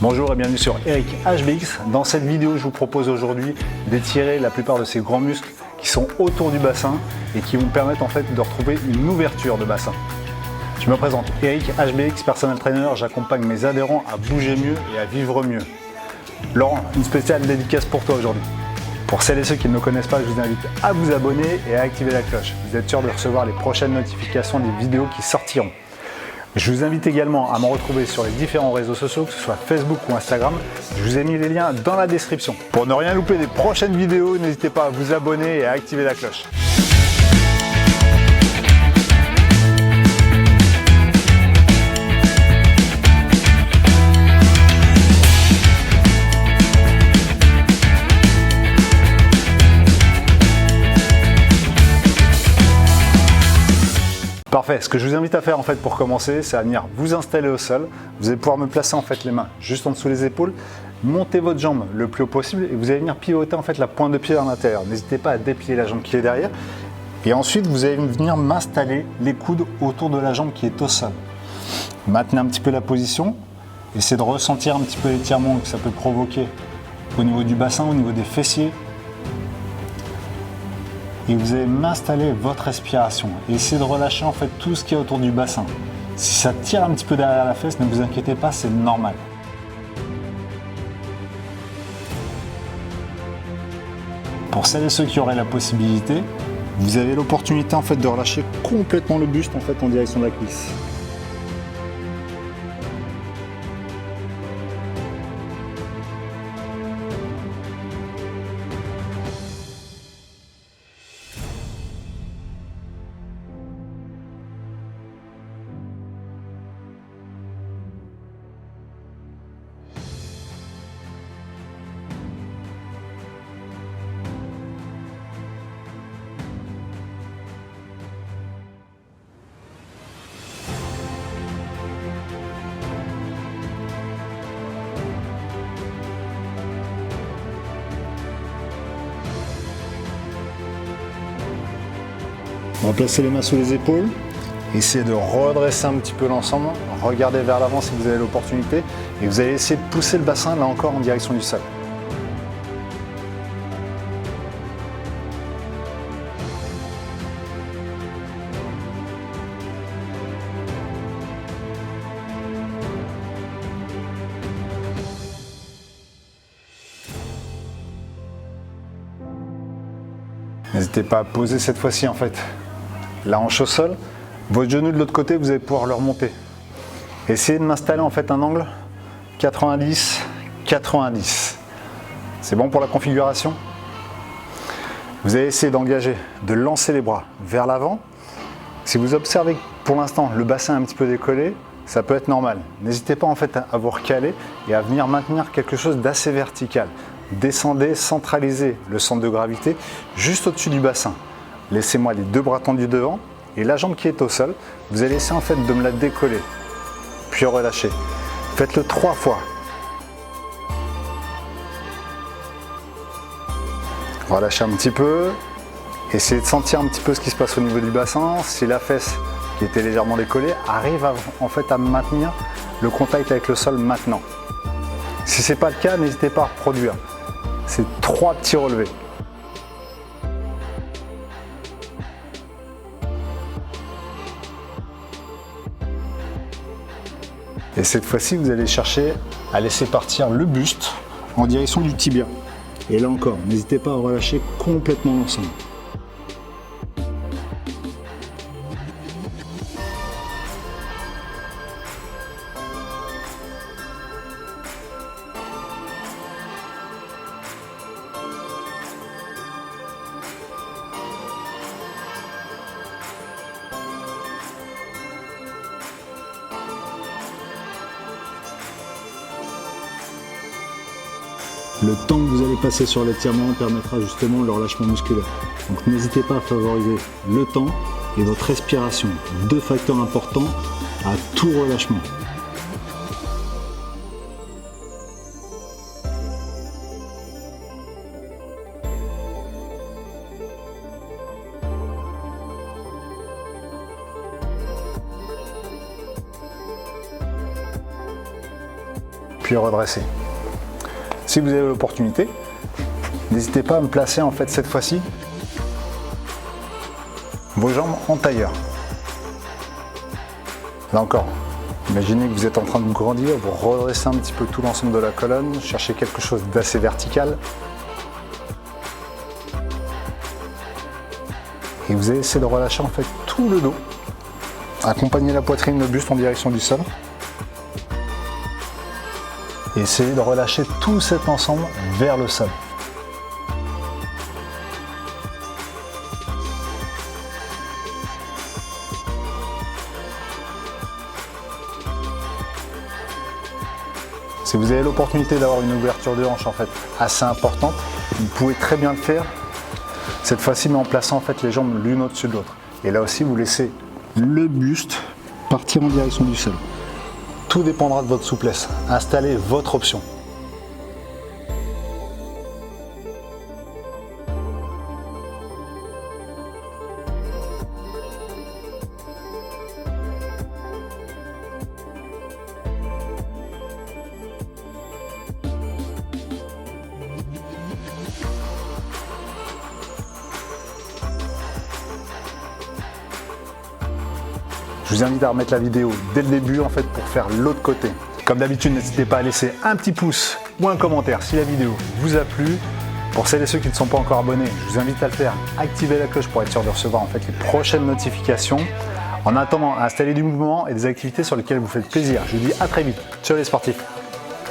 Bonjour et bienvenue sur Eric HBX. Dans cette vidéo, je vous propose aujourd'hui d'étirer la plupart de ces grands muscles qui sont autour du bassin et qui vont permettre en fait de retrouver une ouverture de bassin. Je me présente Eric HBX, personal trainer. J'accompagne mes adhérents à bouger mieux et à vivre mieux. Laurent, une spéciale dédicace pour toi aujourd'hui. Pour celles et ceux qui ne me connaissent pas, je vous invite à vous abonner et à activer la cloche. Vous êtes sûr de recevoir les prochaines notifications des vidéos qui sortiront. Je vous invite également à me retrouver sur les différents réseaux sociaux, que ce soit Facebook ou Instagram. Je vous ai mis les liens dans la description. Pour ne rien louper des prochaines vidéos, n'hésitez pas à vous abonner et à activer la cloche. Parfait, ce que je vous invite à faire en fait pour commencer, c'est à venir vous installer au sol. Vous allez pouvoir me placer en fait les mains juste en dessous les épaules, monter votre jambe le plus haut possible et vous allez venir pivoter en fait la pointe de pied vers l'intérieur. N'hésitez pas à déplier la jambe qui est derrière. Et ensuite, vous allez venir m'installer les coudes autour de la jambe qui est au sol. Maintenez un petit peu la position. Essayez de ressentir un petit peu l'étirement que ça peut provoquer au niveau du bassin, au niveau des fessiers. Et vous allez m'installer votre respiration. Essayez de relâcher en fait tout ce qui est autour du bassin. Si ça tire un petit peu derrière la fesse, ne vous inquiétez pas, c'est normal. Pour celles et ceux qui auraient la possibilité, vous avez l'opportunité en fait de relâcher complètement le buste en fait en direction de la cuisse. On va placer les mains sous les épaules, essayez de redresser un petit peu l'ensemble, regardez vers l'avant si vous avez l'opportunité et vous allez essayer de pousser le bassin là encore en direction du sol. N'hésitez pas à poser cette fois-ci en fait la hanche au sol, votre genou de l'autre côté, vous allez pouvoir le remonter. Essayez de m'installer en fait un angle 90-90. C'est bon pour la configuration? Vous allez essayer d'engager, de lancer les bras vers l'avant. Si vous observez que pour l'instant le bassin est un petit peu décollé, ça peut être normal. N'hésitez pas en fait à vous recaler et à venir maintenir quelque chose d'assez vertical. Descendez, centralisez le centre de gravité juste au-dessus du bassin. Laissez-moi les deux bras tendus devant et la jambe qui est au sol, vous allez essayer en fait de me la décoller, puis relâcher. Faites-le 3 fois. Relâchez un petit peu, essayez de sentir un petit peu ce qui se passe au niveau du bassin. Si la fesse qui était légèrement décollée arrive en fait à maintenir le contact avec le sol maintenant. Si ce n'est pas le cas, n'hésitez pas à reproduire. C'est 3 petits relevés. Et cette fois-ci, vous allez chercher à laisser partir le buste en direction du tibia. Et là encore, n'hésitez pas à relâcher complètement l'ensemble. Le temps que vous allez passer sur l'étirement permettra justement le relâchement musculaire. Donc n'hésitez pas à favoriser le temps et votre respiration. 2 facteurs importants à tout relâchement. puis redresser. Si vous avez l'opportunité, n'hésitez pas à me placer en fait cette fois-ci vos jambes en tailleur. Là encore, imaginez que vous êtes en train de grandir, vous redressez un petit peu tout l'ensemble de la colonne, cherchez quelque chose d'assez vertical. Et vous allez essayer de relâcher en fait tout le dos. Accompagnez la poitrine, le buste en direction du sol. Et essayez de relâcher tout cet ensemble vers le sol. Si vous avez l'opportunité d'avoir une ouverture de hanche en fait assez importante, vous pouvez très bien le faire. Cette fois-ci, mais en plaçant en fait les jambes l'une au-dessus de l'autre. Et là aussi, vous laissez le buste partir en direction du sol. Tout dépendra de votre souplesse. Installez votre option. Je vous invite à remettre la vidéo dès le début en fait pour faire l'autre côté. Comme d'habitude, n'hésitez pas à laisser un petit pouce ou un commentaire si la vidéo vous a plu. Pour celles et ceux qui ne sont pas encore abonnés, je vous invite à le faire. Activez la cloche pour être sûr de recevoir en fait les prochaines notifications. En attendant, installez du mouvement et des activités sur lesquelles vous faites plaisir. Je vous dis à très vite. Ciao les sportifs.